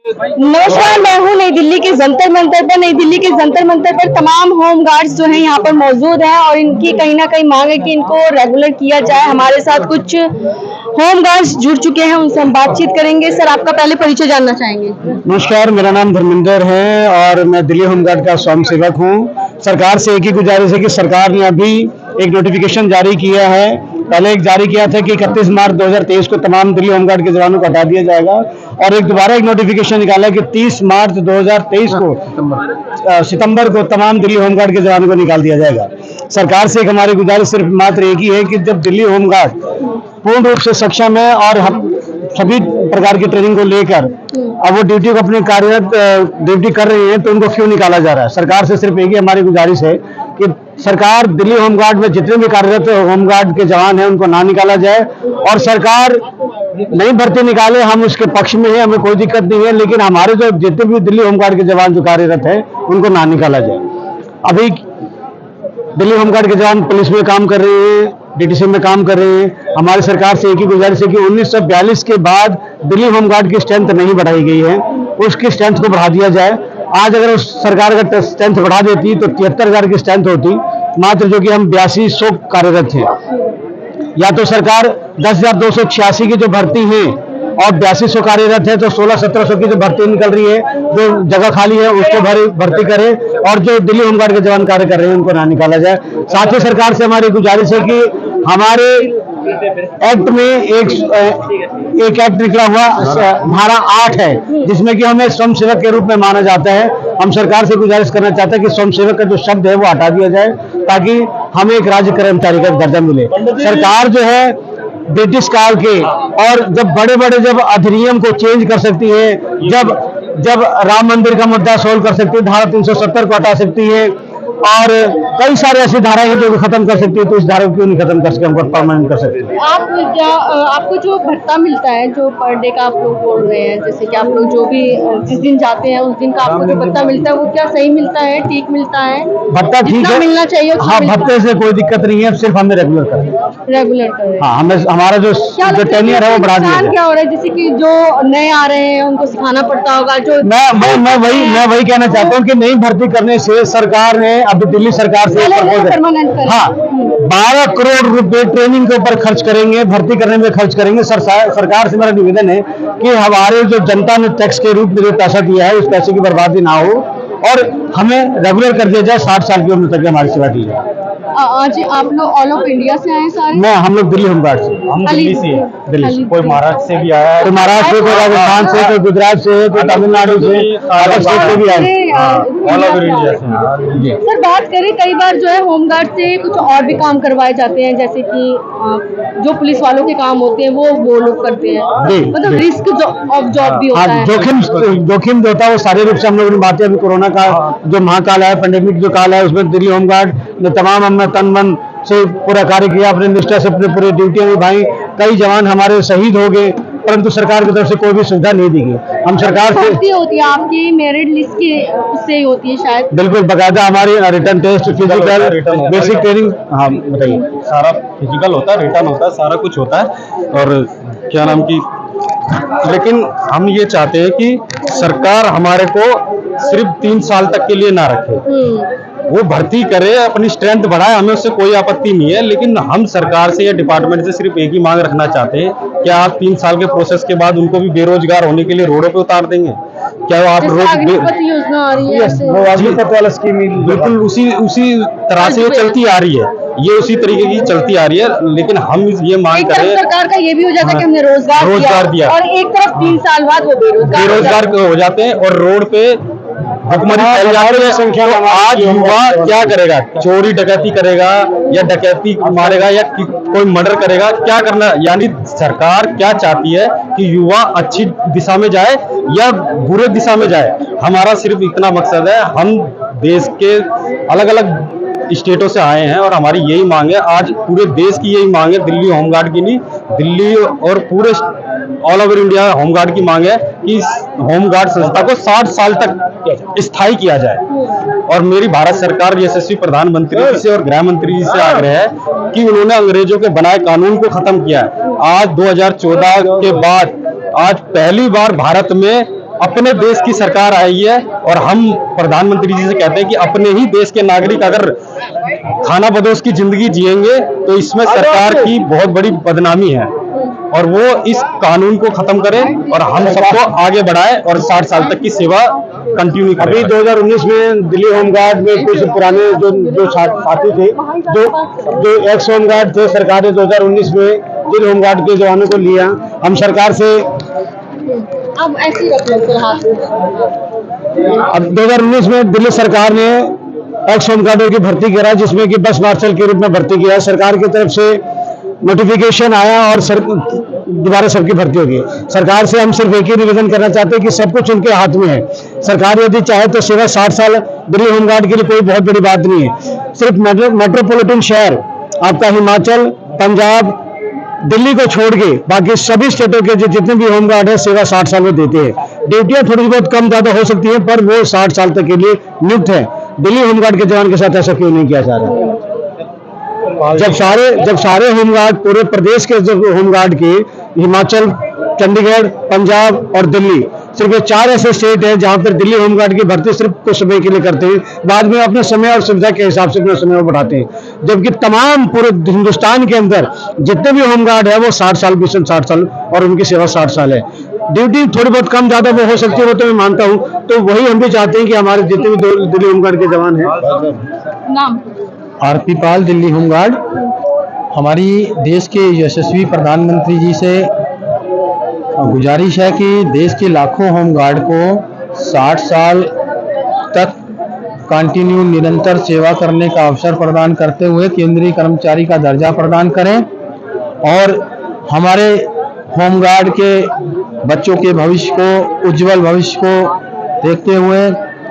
नमस्कार, मैं हूँ नई दिल्ली के जंतर मंतर पर। नई दिल्ली के जंतर मंतर पर तमाम होम गार्ड्स जो हैं यहाँ पर मौजूद हैं और इनकी कहीं ना कहीं मांग है कि इनको रेगुलर किया जाए। हमारे साथ कुछ होम गार्ड्स जुड़ चुके हैं, उनसे हम बातचीत करेंगे। सर, आपका पहले परिचय जानना चाहेंगे? नमस्कार, मेरा नाम धर्मेंद्र है और मैं दिल्ली होमगार्ड का स्वयं सेवक हूँ। सरकार से एक ही गुजारिश है कि सरकार ने अभी एक नोटिफिकेशन जारी किया है। पहले एक जारी किया था कि 31 मार्च 2023 को तमाम दिल्ली होमगार्ड के जवानों को हटा दिया जाएगा और एक दोबारा एक नोटिफिकेशन निकाला है कि 30 मार्च 2023 को सितंबर को तमाम दिल्ली होमगार्ड के जवानों को निकाल दिया जाएगा। सरकार से एक हमारी गुजारिश सिर्फ मात्र एक ही है कि जब दिल्ली होमगार्ड पूर्ण रूप से सक्षम है और हम सभी प्रकार की ट्रेनिंग को लेकर अब वो ड्यूटी को अपने कार्यरत ड्यूटी कर रही है, तो उनको क्यों निकाला जा रहा है? सरकार से सिर्फ एक ही हमारी गुजारिश है कि सरकार दिल्ली होमगार्ड में जितने भी कार्यरत होमगार्ड के जवान हैं उनको ना निकाला जाए और सरकार नई भर्ती निकाले, हम उसके पक्ष में हैं, हमें कोई दिक्कत नहीं है, लेकिन हमारे जो जितने भी दिल्ली होमगार्ड के जवान जो कार्यरत है उनको ना निकाला जाए। अभी दिल्ली होमगार्ड के जवान पुलिस में काम कर रहे हैं, डीटीसी में काम कर रहे हैं। हमारी सरकार से एक ही गुजारिश है कि 1942 के बाद दिल्ली होमगार्ड की स्ट्रेंथ नहीं बढ़ाई गई है, उसकी स्ट्रेंथ को बढ़ा दिया जाए। आज अगर उस सरकार का स्ट्रेंथ बढ़ा देती तो 73,000 की स्ट्रेंथ होती, मात्र जो कि हम 8200 कार्यरत हैं। या तो सरकार 10,286 की जो भर्ती है और 8200 कार्यरत है तो 16-1700 की जो भर्ती निकल रही है, जो जगह खाली है उसको भर्ती करे और जो दिल्ली होमगार्ड के जवान कार्य कर रहे हैं उनको ना निकाला जाए। साथ ही सरकार से हमारी गुजारिश है कि हमारे एक्ट में एक एक्ट निकला हुआ धारा 8 है जिसमें कि हमें स्वयं सेवक के रूप में माना जाता है। हम सरकार से गुजारिश करना चाहते हैं कि स्वयं सेवक का जो शब्द है वो हटा दिया जाए ताकि हमें एक राज्य कर्मचारी का दर्जा मिले। सरकार जो है ब्रिटिश काल के और जब बड़े बड़े जब अधिनियम को चेंज कर सकती है, जब राम मंदिर का मुद्दा सोल्व कर सकती है, धारा 370 को हटा सकती है और कई सारे ऐसी धाराएं हैं जो खत्म कर सकती है, तो इस धारा को क्यों नहीं खत्म कर सकते, हमको परमानेंट कर सकते हैं। आपको जो भत्ता मिलता है, जो पर डे का आप लोग बोल रहे हैं, जैसे कि आप लोग जो भी जिस दिन जाते हैं उस दिन का आपको जो भत्ता मिलता है वो क्या सही मिलता है, ठीक मिलता है? भत्ता ठीक है, मिलना चाहिए। हाँ, भत्ते से कोई दिक्कत नहीं है, सिर्फ हमें रेगुलर करें। हाँ, हमें हमारा जो टेन्योर है वो बढ़ा दिया। क्या हो रहा है, जैसे कि जो नए आ रहे हैं उनको सिखाना पड़ता होगा। जो मैं वही कहना चाहता हूँ कि नई भर्ती करने से सरकार ने अभी दिल्ली सरकार से 12 करोड़ रुपए ट्रेनिंग के ऊपर खर्च करेंगे, भर्ती करने में खर्च करेंगे। सरकार से मेरा निवेदन है कि हमारे जो जनता ने टैक्स के रूप में जो पैसा दिया है उस पैसे की बर्बादी ना हो और हमें रेगुलर कर दिया जाए। 60 साल की उम्र तक हमारी सेवा की जाए। आज आप लोग ऑल ऑफ इंडिया से आए सारे? हम लोग दिल्ली होमगार्ड से। हम दिल्ली से, कोई महाराष्ट्र से भी आया है, कोई महाराष्ट्र से, कोई राजस्थान से, कोई गुजरात से, कोई तमिलनाडु से, अदर स्टेट से भी आए, ऑल ओवर इंडिया से। सर, बात करें, कई बार जो है होमगार्ड से कुछ और भी काम करवाए जाते हैं, जैसे कि जो पुलिस वालों के काम होते हैं वो लोग करते हैं, मतलब रिस्क ऑफ जॉब भी होता है। जोखिम जो होता है वो सारे रूप से हम लोग बातें अभी कोरोना का जो महाकाल है, पेंडेमिक जो काल है, उसमें दिल्ली होमगार्ड ने तमाम हमने तन मन से पूरा कार्य किया, अपने निष्ठा से अपने पूरी ड्यूटियां निभाई। कई जवान हमारे शहीद हो गए, परंतु सरकार की तरफ से कोई भी सुविधा नहीं दी गई। हम सरकार से होती है आपकी मेरिट लिस्ट की, उससे ही होती है शायद? बिल्कुल, बाकायदा हमारी return test, physical, basic training. हाँ बताइए। सारा फिजिकल होता है, रिटर्न होता है, सारा कुछ होता है। और क्या नाम की, लेकिन हम ये चाहते हैं कि सरकार हमारे को सिर्फ 3 साल तक के लिए ना रखे, वो भर्ती करे, अपनी स्ट्रेंथ बढ़ाए, हमें उससे कोई आपत्ति नहीं है। लेकिन हम सरकार से या डिपार्टमेंट से सिर्फ एक ही मांग रखना चाहते हैं, क्या आप 3 साल के प्रोसेस के बाद उनको भी बेरोजगार होने के लिए रोडों पे उतार देंगे? क्या आप अग्निपथ योजना आ रही है, वो अग्निपथ वाला स्कीम बिल्कुल उसी तरह से ये चलती आ रही है, ये उसी तरीके की चलती आ रही है। लेकिन हम ये मांग कर रहे हैं, सरकार का ये भी हो जाता है कि हमने रोजगार दिया और एक तरफ 3 साल बाद वो बेरोजगार हो जाते हैं और रोड पे भुखमरी फैल जाती है। संख्या आज युवा क्या करेगा? चोरी डकैती करेगा या डकैती मारेगा या कोई मर्डर करेगा? क्या करना? यानी सरकार क्या चाहती है कि युवा अच्छी दिशा में जाए या बुरे दिशा में जाए? हमारा सिर्फ इतना मकसद है। हम देश के अलग अलग स्टेटों से आए हैं और हमारी यही मांग है, आज पूरे देश की यही मांग है, दिल्ली होमगार्ड की नहीं, दिल्ली और पूरे ऑल ओवर इंडिया होमगार्ड की मांग है कि होमगार्ड संस्था को 60 साल तक स्थायी किया जाए। और मेरी भारत सरकार यशस्वी प्रधानमंत्री जी से और गृह मंत्री जी से आग्रह है कि उन्होंने अंग्रेजों के बनाए कानून को खत्म किया है। आज 2014 के बाद आज पहली बार भारत में अपने देश की सरकार आई है और हम प्रधानमंत्री जी से कहते हैं कि अपने ही देश के नागरिक अगर खाना बदोश की जिंदगी जिएंगे तो इसमें सरकार की बहुत बड़ी बदनामी है और वो इस कानून को खत्म करें और हम सबको आगे बढ़ाए और 60 साल तक की सेवा कंटिन्यू करें। अभी 2019 में दिल्ली होमगार्ड में कुछ पुराने जो साथी थे, जो एक्स होमगार्ड थे, सरकार ने 2019 में दिल्ली होमगार्ड के जवानों को लिया। हम सरकार से अब ऐसी रख लो सर हाथ में। अब 2019 में दिल्ली सरकार ने एक्स होमगार्डों की भर्ती करा, जिसमें कि बस मार्शल के रूप में भर्ती किया। सरकार की तरफ से नोटिफिकेशन आया और दोबारा सबकी भर्ती होगी। सरकार से हम सिर्फ एक ही निवेदन करना चाहते हैं कि सब कुछ उनके हाथ में है। सरकार यदि चाहे तो सेवा 60 साल दिल्ली होमगार्ड के लिए कोई बहुत बड़ी बात नहीं है। सिर्फ मेट्रोपॉलिटन शहर आपका हिमाचल, पंजाब, दिल्ली को छोड़ के बाकी सभी स्टेटों के जितने भी होमगार्ड है सेवा 60 साल में देते हैं। ड्यूटियां थोड़ी बहुत कम ज्यादा हो सकती हैं, पर वो 60 साल तक के लिए नियुक्त है। दिल्ली होमगार्ड के जवान के साथ ऐसा क्यों नहीं किया जा रहा? जब सारे होमगार्ड पूरे प्रदेश के जो होमगार्ड के हिमाचल, चंडीगढ़, पंजाब और दिल्ली, सिर्फ ये 4 ऐसे स्टेट है जहां पर दिल्ली होमगार्ड की भर्ती सिर्फ कुछ समय के लिए करते हैं, बाद में अपने समय और सुविधा के हिसाब से अपना समय बढ़ाते हैं। जबकि तमाम पूरे हिंदुस्तान के अंदर जितने भी होमगार्ड है वो 60 साल, 60 साल और उनकी सेवा 60 साल है। ड्यूटी थोड़ी बहुत कम ज्यादा वो हो सकती है, वो तो मैं मानता हूँ। तो वही हम भी चाहते हैं कि हमारे जितने भी दिल्ली होमगार्ड के जवान हैं। नाम आरपी पाल, दिल्ली होमगार्ड। हमारी देश के यशस्वी प्रधानमंत्री जी से गुजारिश है कि देश के लाखों होमगार्ड को 60 साल तक कंटिन्यू निरंतर सेवा करने का अवसर प्रदान करते हुए केंद्रीय कर्मचारी का दर्जा प्रदान करें और हमारे होमगार्ड के बच्चों के भविष्य को, उज्जवल भविष्य को देखते हुए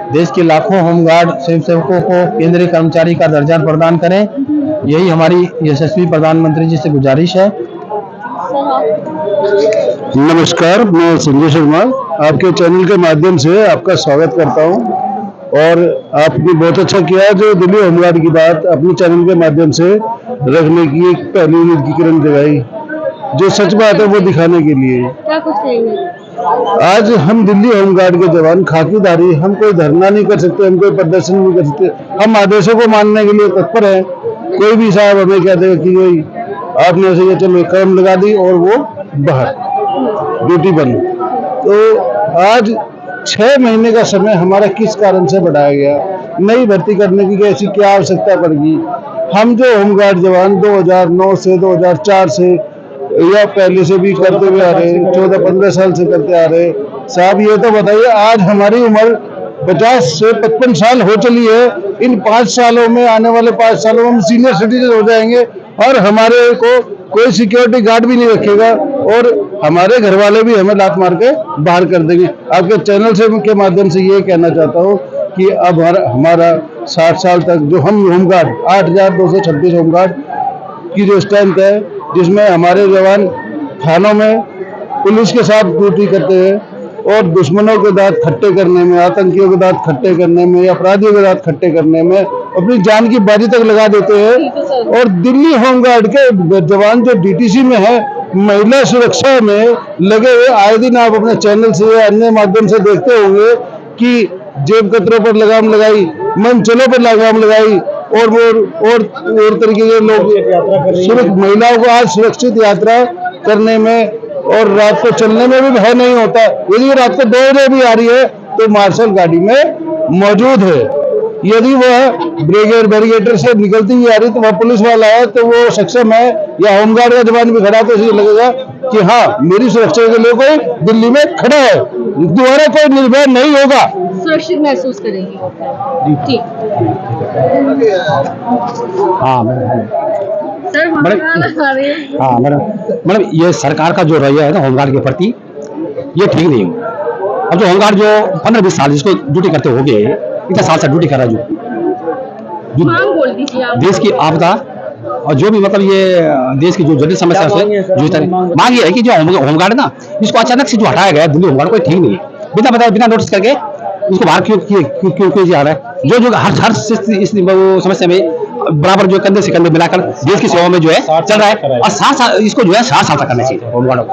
देश के लाखों होमगार्ड स्वयंसेवकों को केंद्रीय कर्मचारी का दर्जा प्रदान करें। यही हमारी यशस्वी प्रधानमंत्री जी से गुजारिश है। नमस्कार, मैं संजय शर्मा आपके चैनल के माध्यम से आपका स्वागत करता हूं और आपने बहुत अच्छा किया जो दिल्ली होमगार्ड की बात अपने चैनल के माध्यम से रखने की एक पहली उम्मीद की किरण जगाई। जो सच बात है वो दिखाने के लिए क्या कुछ कहेंगे? आज हम दिल्ली होमगार्ड के जवान खाकीधारी, हम कोई धरना नहीं कर सकते, हम कोई प्रदर्शन नहीं कर सकते, हम आदेशों को मानने के लिए तत्पर हैं। कोई भी साहब हमें कह देगा कि कोई आपने ऐसे चलो कदम लगा दी और वो बाहर ड्यूटी बंद। तो आज 6 महीने का समय हमारा किस कारण से बढ़ाया गया? नई भर्ती करने की ऐसी क्या आवश्यकता पड़ेगी? हम जो होमगार्ड जवान 2009 से 2004 से या पहले से भी करते हुए आ रहे, 14-15 साल से करते आ रहे साहब, ये तो बताइए आज हमारी उम्र 50 से 55 साल हो चली है। इन 5 सालों में, आने वाले 5 सालों में हम सीनियर सिटीजन हो जाएंगे और हमारे को कोई सिक्योरिटी गार्ड भी नहीं रखेगा और हमारे घर वाले भी हमें लात मार के बाहर कर देंगे। आपके चैनल से के माध्यम से ये कहना चाहता हूँ कि अब हमारा 60 साल तक जो हम होमगार्ड 8226 होमगार्ड की जो स्ट्रेंथ है, जिसमें हमारे जवान थानों में पुलिस के साथ ड्यूटी करते हैं और दुश्मनों के दांत खट्टे करने में, आतंकियों के दांत खट्टे करने में, अपराधियों के दांत खट्टे करने में अपनी जान की बाजी तक लगा देते हैं। और दिल्ली होमगार्ड के जवान जो डीटीसी में है, महिला सुरक्षा में लगे हुए, आए दिन आप अपने चैनल से या अन्य माध्यम से देखते होंगे कि जेब कतरों पर लगाम लगाई, मंचलों पर लगाम लगाई और वो और तरीके के लोग महिलाओं को आज सुरक्षित यात्रा करने में और रात को चलने में भी भय नहीं होता। यदि रात को 2 बजे भी आ रही है तो मार्शल गाड़ी में मौजूद है। यदि वह बैरिगेटर से निकलती हुई आ रही तो वह पुलिस वाला है तो वो सक्षम है, या होमगार्ड का जवान भी खड़ा तो इसे लगेगा कि हाँ मेरी सुरक्षा के लिए कोई दिल्ली में खड़ा है, दोबारा कोई निर्भय नहीं होगा, सुरक्षित महसूस करेंगे। ठीक। हाँ मैडम, ये सरकार का जो रवैया है ना होमगार्ड के प्रति, ये ठीक नहीं है। अब जो होमगार्ड जो 15-20 साल जिसको ड्यूटी करते हो गए, इतना साल से ड्यूटी कर रहा है, मांग बोल दीजिए आप। देश की आपदा और जो भी मतलब ये देश की जो जटिल समस्या से जूझता है, मांग ये है कि जो होमगार्ड है ना, इसको अचानक से जो हटाया गया दिल्ली होमगार्ड, कोई ठीक नहीं है। बिना बताए, बिना नोटिस करके इसको बाहर क्यों जा रहा है? जो हर इस समस्या में बराबर जो कंधे से कंधे मिलाकर देश की सेवा में जो है चल रहा है और 60 साल इसको जो है 60 साल तक करना चाहिए होमगार्ड को।